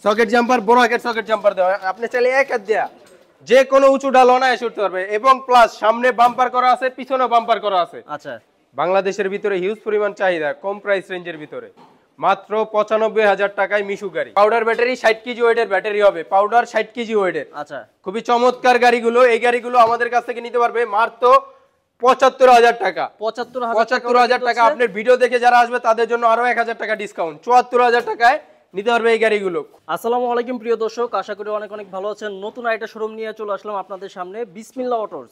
Socket jumper, বড় আকার socket jumper দেওয়া, আপনি চাইলে এক হাত দেয়া যে কোনো উঁচু ডাল অনায়াসে উঠতে পারবে, এবং প্লাস সামনে বাম্পার করা আছে, পিছনে বাম্পার করা আছে। আচ্ছা, বাংলাদেশের ভিতরে হিউজ পরিমাণ চাহিদা, কম প্রাইস রেঞ্জের ভিতরে মাত্র 95,000 টাকায় মিশু গাড়ি। পাউডার ব্যাটারি 60 কেজি ওয়েটের ব্যাটারি হবে, পাউডার 60 কেজি ওয়েটের। আচ্ছা, খুবই চমৎকার গাড়িগুলো। এই গাড়িগুলো আমাদের কাছ থেকে নিতে পারবে মাত্র 75,000 টাকা। 75,000 টাকা। আপনার ভিডিও দেখে যারা আসবে তাদের জন্য আরো 1,000 টাকা ডিসকাউন্ট, 74,000 টাকায় নিতে পারবে এই গাড়িগুলো। আসসালামু আলাইকুম প্রিয় দর্শক, আশা করি অনেক অনেক ভালো আছেন। নতুন একটা শোরুম নিয়ে চলে আসলাম আপনাদের সামনে, বিসমিল্লাহ অটোস।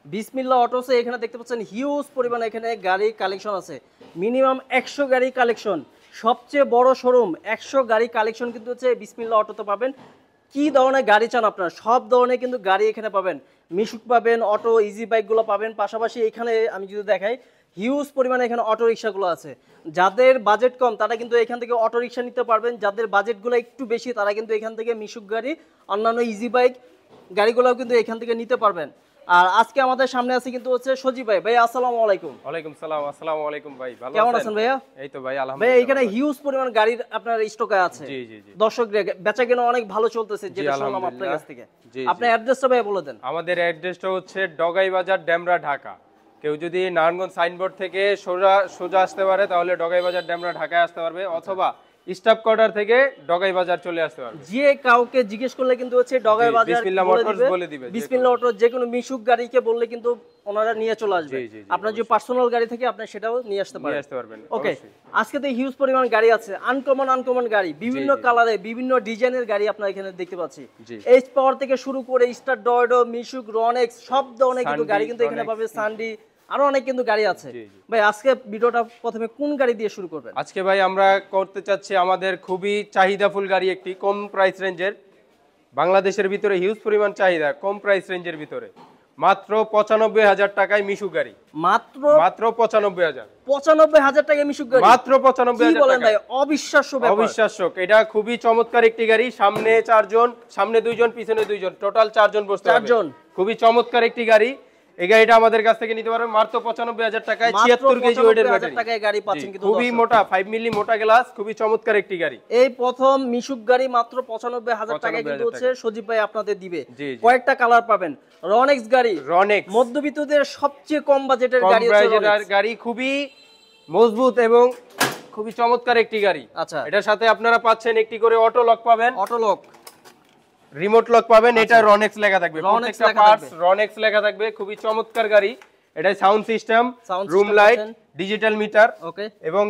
বিসমিল্লাহ অটোসে এখানে দেখতে পাচ্ছেন হিউজ পরিমাণে এখানে গাড়ি কালেকশন আছে, মিনিমাম 100 গাড়ি কালেকশন। সবচেয়ে বড় শোরুম, 100 গাড়ি কালেকশন কিন্তু হচ্ছে বিসমিল্লাহ অটোতে পাবেন। কি ধরনের গাড়ি চান আপনারা, সব ধরনের কিন্তু গাড়ি এখানে পাবেন। মিশুক পাবেন, অটো ইজি বাইকগুলো পাবেন, পাশাপাশি এখানে আমি যদি দেখাই হিউজ পরিমাণে এখানে অটো রিক্সাগুলো আছে। যাদের বাজেট কম তারা কিন্তু এখান থেকে অটো রিক্সা নিতে পারবেন, যাদের বাজেটগুলো একটু বেশি তারা কিন্তু এখান থেকে মিশুক গাড়ি, অন্যান্য ইজি বাইক গাড়িগুলোও কিন্তু এখান থেকে নিতে পারবেন। আর আজকে আমাদের সামনে আছে কিন্তু হচ্ছে সজীব ভাই। ভাই আসসালামু আলাইকুম। ওয়ালাইকুম সালাম। আসসালামু আলাইকুম ভাই, ভালো কেমন আছেন ভাইয়া? এই তো ভাই আলহামদুলিল্লাহ। ভাই এখানে হিউজ পরিমাণ গাড়ির আপনার স্টকে আছে। জি জি জি। দর্শকদের বেচাকেনা অনেক ভালো চলতেছে যেটা শুনলাম আপনার কাছ থেকে। আপনার অ্যাড্রেসটা ভাই বলে দেন। আমাদের অ্যাড্রেসটা হচ্ছে ডগাই বাজার, ডেমরা, ঢাকা। কেউ যদি নারায়ণগঞ্জ সাইনবোর্ড থেকে সোজা আসতে পারে তাহলে ডগাই বাজার, ডেমরা, ঢাকায় আসতে পারবে, অথবা স্টাফ কোয়ার্টার থেকে ডগাই বাজার চলে আসতে পারবে। যে কাউকে জিজ্ঞেস করলে কিন্তু হচ্ছে ডগাই বাজার বিসমিল্লাহ মোটরস বলে দিবে। বিসমিল্লাহ অটো যে কোনো মিশুক গাড়িকে বললে কিন্তু ওনারা নিয়ে চলে আসবে। আপনার যে পার্সোনাল গাড়ি থেকে আপনি সেটাও নিয়ে আসতে পারবেন। ওকে, আজকে তো হিউজ পরিমাণ গাড়ি আছে, আনকমন গাড়ি, বিভিন্ন কালারে বিভিন্ন ডিজাইনের গাড়ি আপনারা এখানে দেখতে পাচ্ছি। এইচ পাওয়ার থেকে শুরু করে স্টার, ডয়ডো, মিশুক, রনেক্স সব ধরনের কিন্তু গাড়ি কিন্তু এখানে পাবে, সানডি, আরো অনেক কিন্তু গাড়ি আছে। ভাই আজকে ভিডিওটা প্রথমে কোন গাড়ি দিয়ে শুরু করবেন? আজকে ভাই আমরা করতে চাচ্ছি আমাদের খুবই চাহিদাফুল গাড়ি, একটি কম প্রাইস রেঞ্জের, বাংলাদেশের ভিতরে হিউজ পরিমাণ চাহিদা, কম প্রাইস রেঞ্জের ভিতরে মাত্র 95,000 টাকায় মিশু গাড়ি। মাত্র 95,000 টাকায় মিশুক গাড়ি, মাত্র 95,000 বলেন ভাই, অবিশ্বাস্য ব্যাপার। অবিশ্বাস্য। এটা খুবই চমৎকার একটি গাড়ি, সামনে 4 জন, সামনে 2 জন, পিছনে 2 জন, টোটাল 4 জন বসতে পারবে। খুবই চমৎকার একটি গাড়ি। এই গাড়িটা আমাদের কাছ থেকে নিতে পারবেন মাত্র 95,000 টাকায়, 76 কেজি ওয়েটের ব্যাটারি গাড়ি পাচ্ছেন কিন্তু খুবই মোটা, 5 মিলি মোটা গ্লাস, খুবই চমৎকার একটি গাড়ি। এই প্রথম মিশুক গাড়ি মাত্র 95,000 টাকায় কিন্তু হচ্ছে সজীব ভাই আপনাদের দিবে। কয়েকটা কালার পাবেন। রনেক্স গাড়ি, রনেক্স মধ্যবিত্তদের সবচেয়ে কম বাজেটের গাড়ি হচ্ছে রনেক্স গাড়ি, খুবই মজবুত এবং খুবই চমৎকার একটি গাড়ি। আচ্ছা, এটার সাথে আপনারা পাচ্ছেন একটি করে অটো লক পাবেন, অটো লক, রিমোট লক পাবেন। এটা রনেক্স লেখা থাকবে, প্রত্যেকটা পার্টস রনেক্স লেখা থাকবে। খুবই চমৎকার গাড়ি। এটা sound system, room light, digital meter, okay, এবং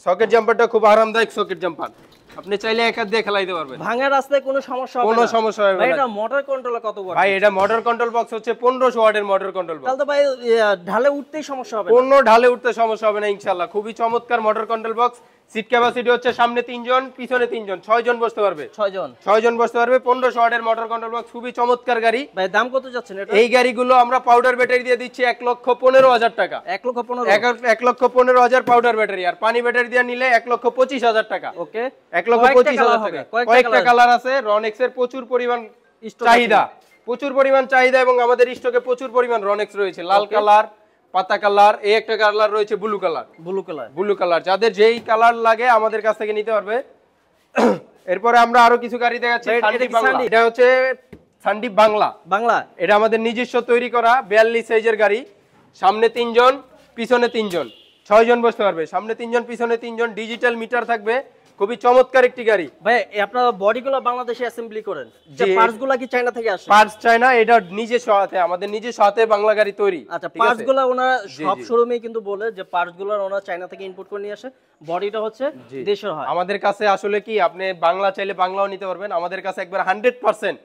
সকেট জাম্পারটা খুব আরামদায়ক সকেট জাম্পার, আপনি চাইলে এক হাত দিয়ে খেলাইতে পারবেন। ভাঙা রাস্তায় কোনো সমস্যা হবে না, কোনো সমস্যা হবে না। ভাই এটা মোটর কন্ট্রোল কত ওয়াট? ভাই এটা মোটর কন্ট্রোল বক্স হচ্ছে 1500 ওয়াটের মোটর কন্ট্রোল বক্স। তাহলে তো ভাই ঢালে উঠতেই সমস্যা হবে না, কোনো ঢালে উঠতে সমস্যা হবে না ইনশাআল্লাহ। খুবই চমৎকার motor control box. Seat capacity হচ্ছে সামনে 3 জন, পিছনে 3 জন, 6 জন বসতে পারবে। 6 জন বসতে পারবে। 1500 ওয়াটের মোটর কন্ট্রোল বক্স, খুবই চমৎকার গাড়ি। ভাই দাম কত যাচ্ছেন এটা? এই গাড়িগুলো আমরা পাউডার ব্যাটারি দিয়ে দিচ্ছি 1,15,000 টাকা। 1,15,000 পাউডার ব্যাটারি, আর পানি ব্যাটারি দিয়ে নিলে 1,25,000 টাকা। ওকে, 1,25,000 টাকা। কয়েকটা কালার আছে। রনেক্স এর প্রচুর পরিমাণ চাহিদা, এবং আমাদের স্টকে প্রচুর পরিমাণ রনেক্স রয়েছে। লাল কালার, পাতা কালার, এই একটা কালার রয়েছে ব্লু কালার। যাদের যেই কালার লাগে আমাদের কাছ থেকে নিতে পারবে। এরপরে আমরা আরো কিছু গাড়ি দেখাচ্ছি। এটা হচ্ছে সানডি বাংলা। এটা আমাদের নিজস্ব তৈরি করা 42 সাইজের গাড়ি। সামনে 3 জন, পিছনে 3 জন, 6 জন বসতে পারবে। সামনে 3 জন, পিছনে 3 জন, ডিজিটাল মিটার থাকবে। খুবই চমৎকার একটি গাড়ি। ভাই আপনারা বডিগুলো বাংলাদেশে অ্যাসেম্বলি করেন, যে পার্টসগুলো কি চায়না থেকে আসে? পার্টস চায়না, এটা নিজস্ব হাতে, আমাদের নিজস্ব হাতে বাংলা গাড়ি তৈরি। আচ্ছা, পার্টসগুলো ওনারা সব শোরুমেই কিন্তু বলে যে পার্টসগুলো ওনারা চায়না থেকে ইম্পোর্ট করে নিয়ে আসে, বডিটা হচ্ছে দেশের হয়। আমাদের কাছে আসলে কি, আপনি বাংলা চাইলে বাংলাও নিতে পারবেন। আমাদের কাছে একবার 100%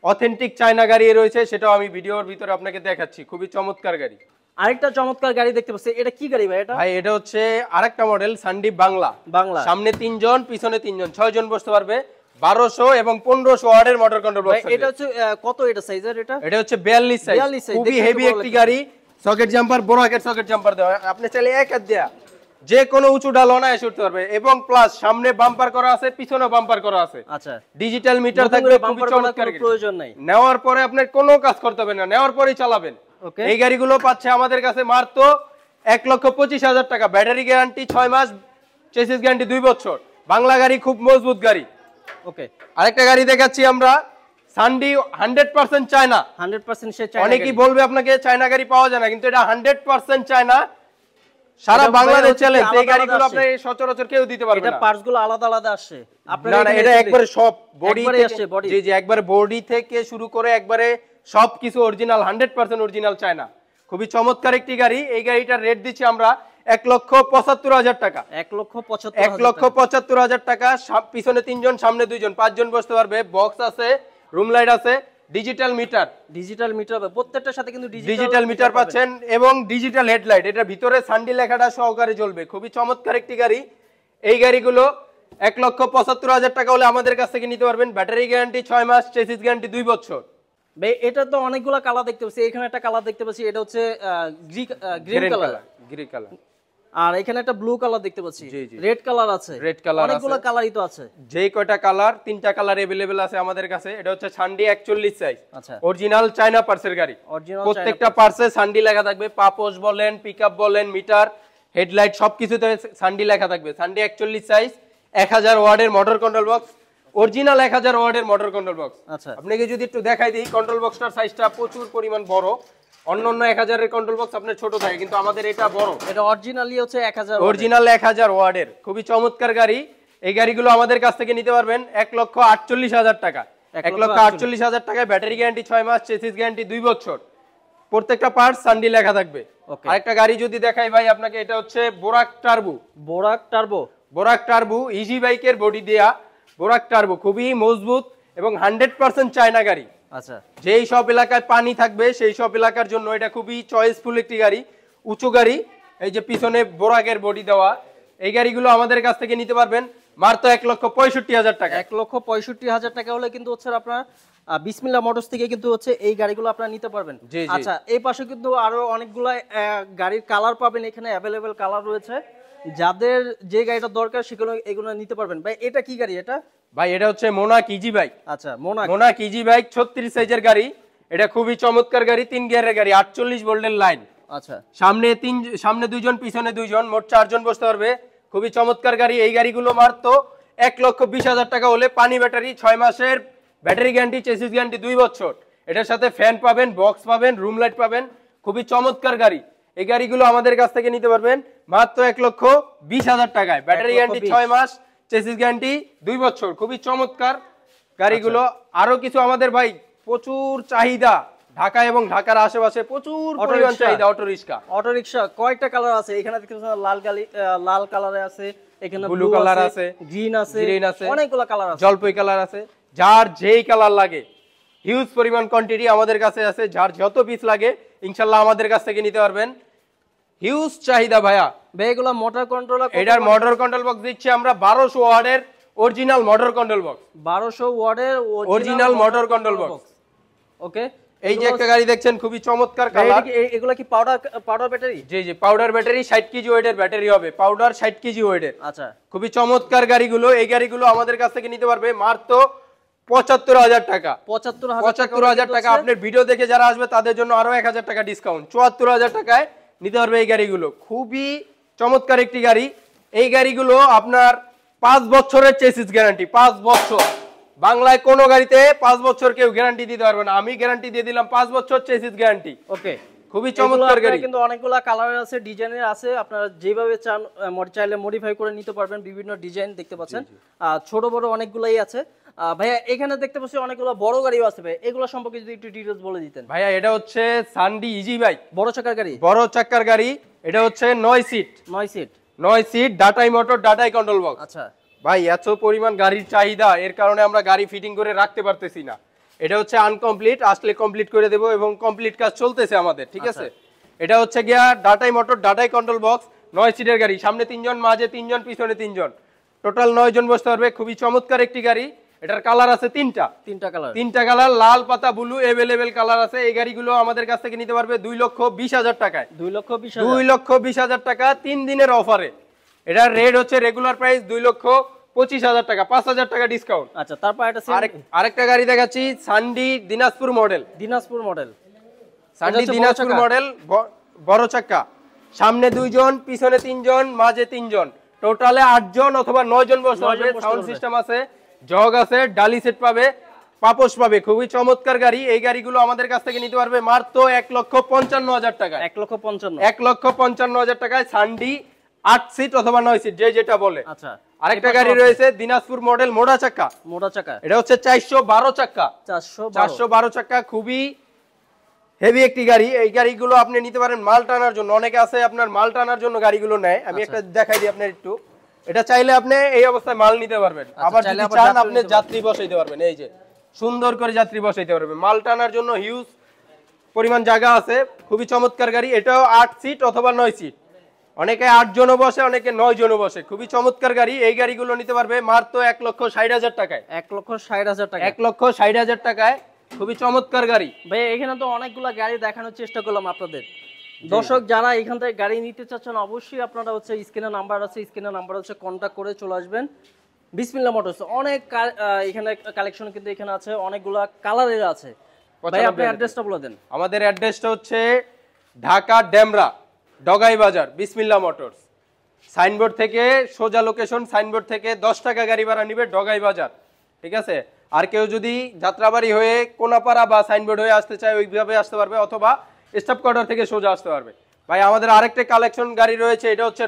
অথেন্টিক চায়না গাড়ি রয়েছে, সেটাও আমি ভিডিওর ভিতরে আপনাকে দেখাচ্ছি। খুবই চমৎকার গাড়ি। আরেকটা চমৎকার গাড়ি দেখতে পাচ্ছি, এটা কি গাড়ি ভাই? এটা হচ্ছে আরেকটা মডেল সানডি বাংলা। সামনে 3 জন, পিছনে 3 জন, 6 জন বসতে পারবে। 1200 এবং 1500 ওয়াটের মোটর কন্ট্রোল বক্স। এটা হচ্ছে কত এটা সাইজের? এটা হচ্ছে 42 সাইজ, খুবই হেভি একটি গাড়ি। সকেট জাম্পার, বড় আকার সকেট জাম্পার দেওয়া, আপনি চাইলে এক হাত দেয়া যে কোনো উঁচু ডাল অনায়াসে উঠতে পারবে, এবং প্লাস সামনে বাম্পার করা আছে, পিছনে বাম্পার করা আছে। আচ্ছা, ডিজিটাল মিটার থাকবে। খুবই চমৎকার, প্রয়োজন নাই, নেওয়ার পরে আপনার কোনো কাজ করতে হবে না, নেওয়ার পরেই চালাবেন। এই গাড়িগুলো পাচ্ছে আমাদের কাছে মাত্র 1,25,000 টাকা। ব্যাটারি গ্যারান্টি 6 মাস, চেসিস গ্যারান্টি 2 বছর। বাংলা গাড়ি, খুব মজবুত গাড়ি, ওকে, আরেকটা গাড়ি দেখাচ্ছি আমরা, সানডি 100% চায়না। 100% সে চায়না। অনেকেই বলবে আপনাকে চায়না গাড়ি পাওয়া যায় না, কিন্তু এটা 100% চায়না। সারা বাংলাদেশ চ্যালেঞ্জ, এই গাড়িগুলো আপনি সচরাচর কেউ দিতে পারবে না। এটা পার্টস গুলো আলাদা আলাদা আসে আপনারা? না, এটা একবারে সব বডি থেকে, জি জি, একবারে বডি থেকে শুরু করে একবারে সবকিছু অরিজিনাল, 100% অরিজিনাল চায়না। খুবই চমৎকার একটি গাড়ি। এই গাড়িটার রেট দিচ্ছি আমরা 1,75,000 টাকা। 1,75,000 টাকা। পিছনে 3 জন, সামনে 2 জন, 5 জন বসতে পারবে। বক্স আছে, রুম লাইট আছে, ডিজিটাল মিটার। প্রত্যেকটার সাথে কিন্তু ডিজিটাল মিটার পাচ্ছেন এবং ডিজিটাল হেডলাইট। এটার ভিতরে সানডি লেখাটা সহকারে জ্বলবে। খুবই চমৎকার একটি গাড়ি। এই গাড়িগুলো 1,75,000 টাকা হলে আমাদের কাছ থেকে নিতে পারবেন। ব্যাটারি গ্যারান্টি 6 মাস, চেসিস গ্যারান্টি 2 বছর। ভাই এটা তো অনেকগুলো কালার দেখতে পাচ্ছি, এখানে একটা কালার দেখতে পাচ্ছি, এটা হচ্ছে গ্রিন কালার, গ্রে কালার। আর এখানে একটা ব্লু কালার দেখতে পাচ্ছি, রেড কালার আছে, রেড কালার আছে, অনেকগুলো কালারই তো আছে। যেই কয়টা কালার, 3টা কালার अवेलेबल আছে আমাদের কাছে। এটা হচ্ছে সানডি 41 সাইজ, আচ্ছা, অরিজিনাল চায়না পার্সের গাড়ি। প্রত্যেকটা পার্সে সানডি লেখা থাকবে। পাপোশ বলেন, পিকআপ বলেন, মিটার, হেডলাইট সবকিছুতে সানডি লেখা থাকবে। সানডি 41 সাইজ, 1000 ওয়াটের মোটর কন্ট্রোল বক্স, অরিজিনাল 1000 ওয়াটের মোটর কন্ট্রোল বক্স। আচ্ছা, আপনাকে যদি একটু দেখাই দিই, কন্ট্রোল বক্সটার সাইজটা প্রচুর পরিমাণ বড়। অন্যান্য 1000 এর কন্ট্রোল বক্স আপনার ছোট থাকে, কিন্তু আমাদের এটা বড়। এটা অরিজিনালি হচ্ছে 1000, অরিজিনাল 1000 ওয়াটের। খুবই চমৎকার গাড়ি। এই গাড়িগুলো আমাদের কাছ থেকে নিতে পারবেন 1,48,000 টাকা। 1,48,000 টাকায় ব্যাটারি গ্যারান্টি 6 মাস, চেসিস গ্যারান্টি 2 বছর। প্রত্যেকটা পার্টস সানডি লেখা থাকবে। আরেকটা গাড়ি যদি দেখাই ভাই আপনাকে, এটা হচ্ছে বোরাক টার্বো। বোরাক টার্বো ইজি বাইকের বডি দেয়া বোরাক টার্বো। খুবই মজবুত এবং 100% চায়না গাড়ি। আচ্ছা, যেই সব এলাকায় পানি থাকবে সেই সব এলাকার জন্য এটা খুবই চয়েসফুল একটি গাড়ি। উঁচু গাড়ি, এই যে পিছনে বোরাকের বডি দেওয়া, এই গাড়িগুলো আমাদের কাছ থেকে নিতে পারবেন মাত্র 1,65,000 টাকা। 1,65,000 টাকা হলে কিন্তু হচ্ছে আপনার বিসমিল্লাহ মোটরস থেকে কিন্তু হচ্ছে এই গাড়িগুলো আপনারা নিতে পারবেন। আচ্ছা, এই পাশে কিন্তু আরো অনেকগুলো গাড়ির কালার পাবেন, এখানে অ্যাভেলেবেল কালার রয়েছে। যাদের যে গাড়িটা দরকার সেগুলো এগুলো নিতে পারবেন। ভাই এটা কি গাড়ি? এটা ভাই এটা হচ্ছে মোনাক ইজি বাইক। আচ্ছা, মোনাক ইজি বাইক 36 সাইজের গাড়ি। এটা খুবই চমৎকার গাড়ি, 3 গিয়ারের গাড়ি, 48 ভোল্টের লাইন। আচ্ছা, সামনে 2 জন, পিছনে 2 জন, মোট 4 জন বসতে পারবে। খুবই চমৎকার গাড়ি। এই গাড়িগুলো মাত্র 1,20,000 টাকা হলে পানি ব্যাটারি, 6 মাসের ব্যাটারি গ্যারান্টি, চেসিস গ্যারান্টি 2 বছর। এটার সাথে ফ্যান পাবেন, বক্স পাবেন, রুম লাইট পাবেন। খুবই চমৎকার গাড়ি। এই গাড়িগুলো আমাদের কাছ থেকে নিতে পারবেন মাত্র 1,20,000 টাকায়। ব্যাটারি গ্যারান্টি 6 মাস, চেসিস গ্যারান্টি 2 বছর। খুবই চমৎকার গাড়িগুলো। আরো কিছু আমাদের ভাই প্রচুর চাহিদা, ঢাকা এবং ঢাকার আশেপাশে প্রচুর পরিমাণ চাহিদা অটোরিকশা। কয়েকটা কালার আছে, এখানে লাল কালারে আছে, এখানে ব্লু কালার আছে, গ্রিন আছে, অনেকগুলো কালার আছে, জলপাই কালার আছে। যার যেই কালার লাগে, হিউজ পরিমাণ কোয়ান্টিটি আমাদের কাছে আছে। যার যত পিস লাগে ইনশাআল্লাহ আমাদের কাছ থেকে নিতে পারবেন। হিউজ চাহিদা ভাইয়া। এগুলো মোটর কন্ট্রোলার, এটার মোটর কন্ট্রোল বক্স দিচ্ছি আমরা 1200 ওয়াটের অরিজিনাল মোটর কন্ট্রোল বক্স। 1200 ওয়াটের অরিজিনাল মোটর কন্ট্রোল বক্স। ওকে, এই যে একটা গাড়ি দেখছেন খুবই চমৎকার কালার। এগুলা কি পাউডার ব্যাটারি? জি জি, পাউডার ব্যাটারি, 60 কেজি ওয়েটের ব্যাটারি হবে। পাউডার 60 কেজি ওয়েটের। আচ্ছা, খুবই চমৎকার গাড়িগুলো। এই গাড়িগুলো আমাদের কাছ থেকে নিতে পারবে মাত্র 75,000 টাকা। 75,000 টাকা। আপনার ভিডিও দেখে যারা আসবে তাদের জন্য আরো 1000 টাকা ডিসকাউন্ট। 74,000 টাকায় নিতে পারবে এই গাড়িগুলো। খুবই চমৎকার একটি গাড়ি। এই গাড়িগুলো আপনার 5 বছরের চেসিস গ্যারান্টি। 5 বছর। বাংলায় কোনো গাড়িতে 5 বছর কেউ গ্যারান্টি দিতে পারবে না। আমি গ্যারান্টি দিয়ে দিলাম 5 বছর চেসিস গ্যারান্টি। ওকে, খুবই চমৎকার গাড়ি। কিন্তু অনেকগুলো কালার আছে, ডিজাইনের আছে, আপনারা যেভাবে চান চাইলে মডিফাই করে নিতে পারবেন। বিভিন্ন ডিজাইন দেখতে পাচ্ছেন, ছোট বড় অনেকগুলাই আছে। ভাইয়া এখানে দেখতে পাচ্ছি অনেকগুলো বড় গাড়িও আছে, ভাই এগুলো সম্পর্কে যদি একটু ডিটেইলস বলে দিতেন। ভাইয়া এটা হচ্ছে সানডি ইজি বাইক, বড় চাকার গাড়ি। বড় চাকার গাড়ি। এটা হচ্ছে 9 সিট ডাটাই মোটর, ডাটাই কন্ট্রোল বক্স। আচ্ছা ভাই, এত পরিমাণ গাড়ির চাহিদা, এর কারণে আমরা গাড়ি ফিটিং করে রাখতে পারতেছি না। এটা হচ্ছে আনকমপ্লিট, আসলে কমপ্লিট করে দেব এবং কমপ্লিট কাজ চলতেছে আমাদের, ঠিক আছে। এটা হচ্ছে গিয়া ডাটাই মোটর, ডাটাই কন্ট্রোল বক্স, 9 সিটের গাড়ি। সামনে 3 জন, মাঝে 3 জন, পিছনে 3 জন, টোটাল 9 জন বসতে পারবে। খুবই চমৎকার একটি গাড়ি। এটার কালার আছে তিনটা কালার, লাল, পাতা, ব্লু, अवेलेबल কালার আছে। এই গাড়িগুলো আমাদের কাছ থেকে নিতে পারবে 2,20,000 টাকায়। 2,20,000 টাকা 3 দিনের অফারে। এটার রেট হচ্ছে রেগুলার প্রাইস 2,25,000 টাকা, 5,000 টাকা ডিসকাউন্ট। আচ্ছা, তারপর আরেকটা গাড়ি দেখাচ্ছি, সানডি দিনাজপুর মডেল। সানডি দিনাজপুর মডেল, বড় চাকা। সামনে 2 জন, পিছনে 3 জন, মাঝে 3 জন, টোটালে 8 জন অথবা 9 জন বসতে পারবে। সাউন্ড সিস্টেম আছে, জগ আছে, ডালি সেট পাবে, পাপোশ পাবে, খুবই চমৎকার গাড়ি। এই গাড়িগুলো আমাদের কাছ থেকে নিতে পারবে মাত্র 1,55,000 টাকা। 1,55,000 1,55,000 টাকায় সানডি 8 সিট অথবা 9 সিট যে যেটা বলে। আচ্ছা, আরেকটা গাড়ি রয়েছে দিনাজপুর মডেল মোড়া চাকা। এটা হচ্ছে 412 চাকা। 412 চাকা, খুবই হেভি একটি গাড়ি। এই গাড়িগুলো আপনি নিতে পারেন মাল টানার জন্য। অনেকে আছে আপনার মাল টানার জন্য গাড়িগুলো নেয়। আমি একটা দেখাই দিই আপনার একটু। এটা চাইলে আপনি এই অবস্থায় মাল নিতে পারবেন, আবার যদি চান আপনি যাত্রী বসাইতে পারবেন। এই যে সুন্দর করে যাত্রী বসাইতে পারবেন। মাল টানার জন্য হিউজ পরিমাণ জায়গা আছে, খুবই চমৎকার গাড়ি। এটাও 8 সিট অথবা 9 সিট, অনেকে 8 জনও বসে, অনেকে 9 জনও বসে। খুবই চমৎকার গাড়ি। এই গাড়িগুলো নিতে পারবে মাত্র 1,60,000 টাকায়। 1,60,000 টাকা। 1,60,000 টাকায় খুবই চমৎকার গাড়ি। ভাই এখানে তো অনেকগুলো গাড়ি দেখানোর চেষ্টা করলাম আপনাদের। দর্শক যারা এখান থেকে গাড়ি নিতে চাচ্ছেন অবশ্যই আপনারা হচ্ছে স্ক্রিনে নাম্বার আছে, স্ক্রিনে নাম্বার হচ্ছে কন্ট্যাক্ট করে চলে আসবেন বিসমিল্লাহ মোটরস। অনেক এখানে কালেকশন কিন্তু এখানে আছে, অনেকগুলা কালারের আছে। ভাই আপনি অ্যাড্রেসটা বলে দেন। আমাদের অ্যাড্রেসটা হচ্ছে ঢাকা ডেমরা ডগাই বাজার বিসমিল্লাহ মোটরস। সাইনবোর্ড থেকে সোজা লোকেশন, সাইনবোর্ড থেকে 10 টাকা গাড়ি ভাড়া নিবে ডগাই বাজার, ঠিক আছে। আর কেউ যদি যাত্রাবাড়ি হয়ে কোনাপাড়া বা সাইনবোর্ড হয়ে আসতে চায় ওইভাবে আসতে পারবে, অথবা স্টাফ কোয়ার্টার থেকে সোজা আসতে পারবে। ভাই আমাদের আরেকটা কালেকশন গাড়ি রয়েছে, এটা হচ্ছে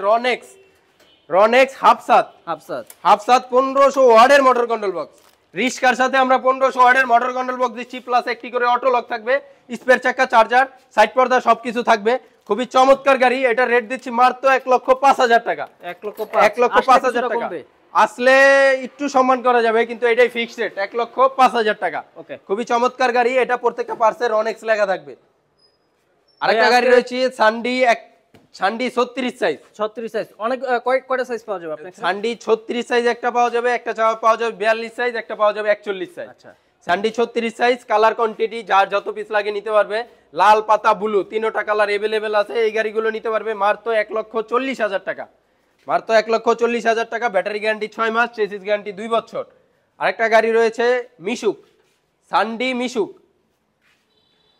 রনেক্স হাফসাত 1500 ওয়ার্ডের মোটর কন্ট্রোল বক্স। রিস্কার সাথে আমরা 1500 ওয়ার্ডের মোটর কন্ট্রোল বক্স দিচ্ছি, প্লাস একটি করে অটো লক থাকবে, স্পেয়ার চাকা, চার্জার, সাইড পর্দা সবকিছু থাকবে। খুবই চমৎকার গাড়ি। এটা রেট দিচ্ছি মাত্র 1,05,000 টাকা। 1,05,000 টাকা আসলে একটু সম্মান করা যাবে, কিন্তু এটাই ফিক্সড রেট 1,05,000 টাকা। খুবই চমৎকার গাড়ি। এটা প্রত্যেকটা পার্সে রনেক্স লেখা থাকবে। আরেকটা গাড়ি রয়েছে সানডি 36 সাইজ। অনেক কয়টা সাইজ পাওয়া যাবে আপনার? সানডি 36 সাইজ একটা পাওয়া যাবে, একটা পাওয়া যাবে 42 সাইজ, একটা পাওয়া যাবে 41 সাইজ। আচ্ছা, সানডি 36 সাইজ, কালার কোয়ান্টিটি যার যত পিস লাগে নিতে পারবে। লাল, পাতা, ব্লু তিনটা কালার अवेलेबल আছে। এই গাড়িগুলো নিতে পারবে মাত্র 1,40,000 টাকা। মাত্র 1,40,000 টাকা। ব্যাটারি গ্যারান্টি 6 মাস, চেসিস গ্যারান্টি 2 বছর। আরেকটা গাড়ি রয়েছে মিশুক, সানডি মিশুক।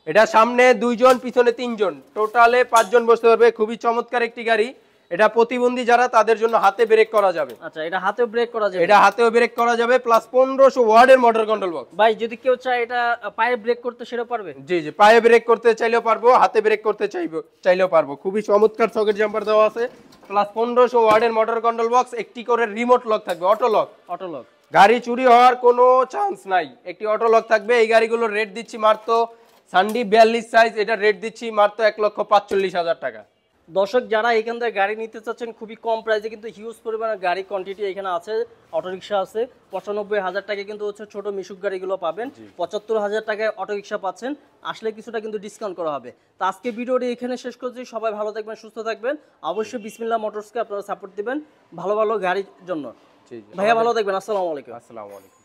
এটা সামনে 2 জন, পিছনে 3 জন, টোটালে 5 জন বসতে পারবে। খুবই চমৎকার একটি গাড়ি। এটা প্রতিবন্ধী যারা তাদের জন্য হাতে ব্রেক করা যাবে। আচ্ছা, এটা হাতেও ব্রেক করা যাবে? এটা হাতেও ব্রেক করা যাবে, প্লাস 1500 ওয়াটের মোটর কন্ট্রোল বক্স। ভাই যদি কেউ চায় এটা পায়ে ব্রেক করতে সেটা পারবে? জি জি, পায়ে ব্রেক করতে চাইলেও পারবো, হাতে ব্রেক করতে চাইলেও পারবো। খুবই চমৎকার সকেট জাম্পার দেওয়া আছে, প্লাস 1500 ওয়াটের মোটর কন্ট্রোল বক্স। একটি করে রিমোট লক থাকবে, অটো লক। গাড়ি চুরি হওয়ার কোনো চান্স নাই, একটি অটো লক থাকবে। এই গাড়িগুলোর রেট দিচ্ছি মাত্র সানডি 42 সাইজ, এটা রেট দিচ্ছি মাত্র 1,45,000 টাকা। দর্শক যারা এখান থেকে গাড়ি নিতে চাচ্ছেন খুবই কম প্রাইসে, কিন্তু হিউজ পরিমাণে গাড়ি কোয়ান্টিটি এখানে আছে। অটোরিকশা আছে 95,000 টাকায় কিন্তু হচ্ছে ছোট মিশুক গাড়িগুলো পাবেন। 75,000 টাকায় অটোরিকশা পাচ্ছেন। আসলে কিছুটা কিন্তু ডিসকাউন্ট করা হবে। তো আজকে ভিডিওটি এখানে শেষ করছি। সবাই ভালো থাকবেন, সুস্থ থাকবেন। অবশ্যই বিসমিল্লাহ মোটরসকে আপনারা সাপোর্ট দিবেন ভালো ভালো গাড়ির জন্য। ভাইয়া ভালো থাকবেন। আসসালামু আলাইকুম।